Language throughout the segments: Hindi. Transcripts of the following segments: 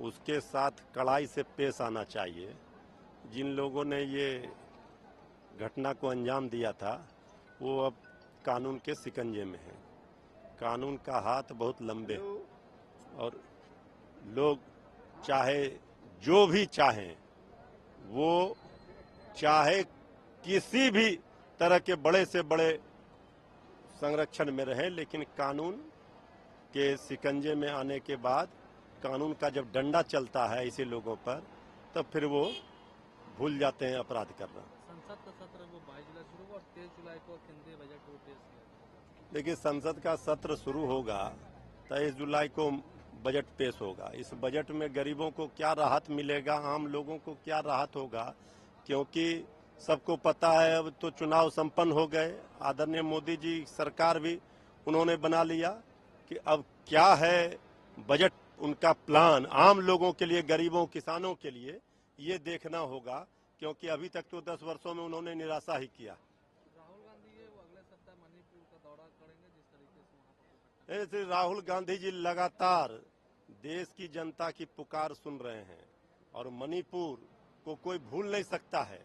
उसके साथ कड़ाई से पेश आना चाहिए। जिन लोगों ने ये घटना को अंजाम दिया था वो अब कानून के शिकंजे में है। कानून का हाथ बहुत लंबे और लोग चाहे जो भी चाहें, वो चाहे किसी भी तरह के बड़े से बड़े संरक्षण में रहे, लेकिन कानून के शिकंजे में आने के बाद कानून का जब डंडा चलता है ऐसे लोगों पर, तब फिर वो भूल जाते हैं अपराध करना। संसद का सत्र वो 22 जुलाई शुरू हुआ और 23 जुलाई को केंद्रीय बजट वो पेश किया। देखिए, संसद का सत्र शुरू होगा 23 जुलाई को बजट पेश होगा। इस बजट में गरीबों को क्या राहत मिलेगा, आम लोगों को क्या राहत होगा, क्योंकि सबको पता है अब तो चुनाव संपन्न हो गए। आदरणीय मोदी जी सरकार भी उन्होंने बना लिया कि अब क्या है बजट, उनका प्लान आम लोगों के लिए, गरीबों किसानों के लिए ये देखना होगा, क्योंकि अभी तक तो 10 वर्षों में उन्होंने निराशा ही किया। राहुल गांधी ये वो अगले सप्ताह मणिपुर का दौरा करेंगे, जिस तरीके से वहाँ पर ऐसे राहुल गांधी जी लगातार देश की जनता की पुकार सुन रहे हैं और मणिपुर को कोई भूल नहीं सकता है।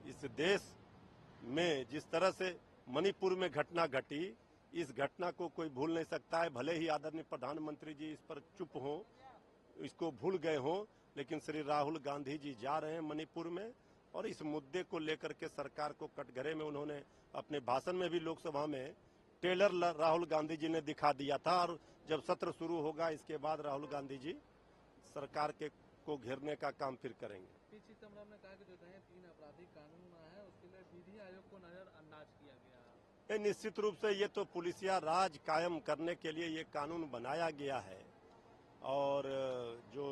इस देश में जिस तरह से मणिपुर में घटना घटी, इस घटना को कोई भूल नहीं सकता है। भले ही आदरणीय प्रधानमंत्री जी इस पर चुप हों, इसको भूल गए हों, लेकिन श्री राहुल गांधी जी जा रहे हैं मणिपुर में और इस मुद्दे को लेकर के सरकार को कटघरे में उन्होंने अपने भाषण में भी लोकसभा में टेलर राहुल गांधी जी ने दिखा दिया था। और जब सत्र शुरू होगा इसके बाद राहुल गांधी जी सरकार के को घेरने का काम फिर करेंगे। पी चिदम्बरम ने कहा कि जो 3 आपराधिक कानून है उसके लिए विधि आयोग को नजरअंदाज किया गया। निश्चित रूप से ये तो पुलिसिया राज कायम करने के लिए ये कानून बनाया गया है और जो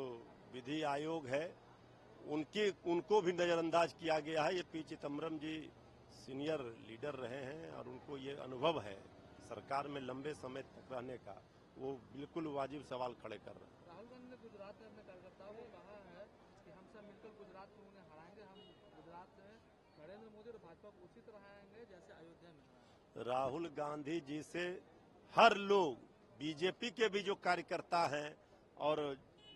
विधि आयोग है उनको भी नजरअंदाज किया गया है। ये पी चिदम्बरम जी सीनियर लीडर रहे हैं और उनको ये अनुभव है सरकार में लंबे समय तक रहने का। वो बिल्कुल वाजिब सवाल खड़े कर रहे हैं। राहुल गांधी ने गुजरात में अपने कार्यकर्ताओं को कहा है कि हम सब मिलकर गुजरात में उन्हें हराएंगे। हम गुजरात में नरेंद्र मोदी और भाजपा को उसी तरह हराएंगे जैसे अयोध्या में हराया। राहुल गांधी जी से हर लोग, बीजेपी के भी जो कार्यकर्ता हैं और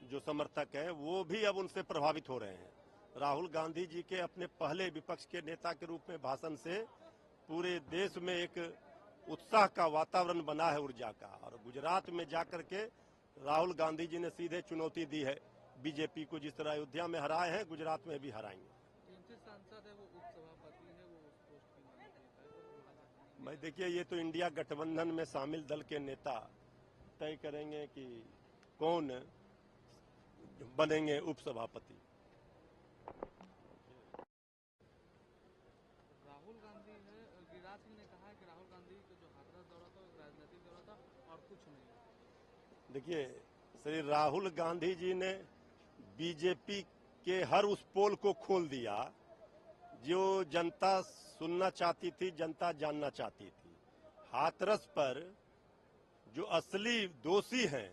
जो समर्थक हैं, वो भी अब उनसे प्रभावित हो रहे हैं। राहुल गांधी जी के अपने पहले विपक्ष के नेता के रूप में भाषण से पूरे देश में एक उत्साह का वातावरण बना है, ऊर्जा का। और गुजरात में जाकर के राहुल गांधी जी ने सीधे चुनौती दी है बीजेपी को, जिस तरह अयोध्या में हराए हैं गुजरात में भी हराएंगे। 33 सांसद है, वो उपसभापति है, वो उस पोस्ट की मांग करता है। भाई देखिए, ये तो इंडिया गठबंधन में शामिल दल के नेता तय करेंगे कि कौन बनेंगे उपसभापति। राहुल गांधी है, गिरिराज सिंह ने कहा है कि राहुल गांधी का जो हाथरस दौरा था एक राजनीतिक दौरा था और कुछ नहीं। देखिए, श्री राहुल गांधी जी ने बीजेपी के हर उस पोल को खोल दिया जो जनता सुनना चाहती थी, जनता जानना चाहती थी। हाथरस पर जो असली दोषी हैं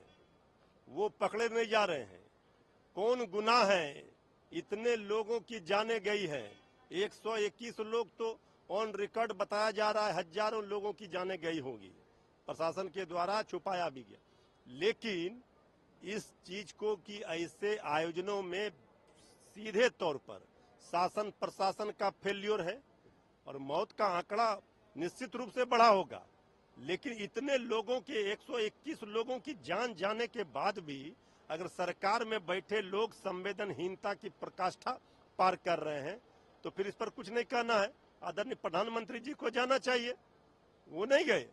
वो पकड़े नहीं जा रहे हैं। कौन गुनाह है, इतने लोगों की जाने गई है। 121 लोग तो ऑन रिकॉर्ड बताया जा रहा है, हजारों लोगों की जाने गई होगी, प्रशासन के द्वारा छुपाया भी गया। लेकिन इस चीज को कि ऐसे आयोजनों में सीधे तौर पर शासन प्रशासन का फेल्योर है और मौत का आंकड़ा निश्चित रूप से बढ़ा होगा, लेकिन इतने लोगों के 121 लोगों की जान जाने के बाद भी अगर सरकार में बैठे लोग संवेदनहीनता की प्रकाष्ठा पार कर रहे हैं तो फिर इस पर कुछ नहीं कहना है। आदरणीय प्रधानमंत्री जी को जाना चाहिए, वो नहीं गए।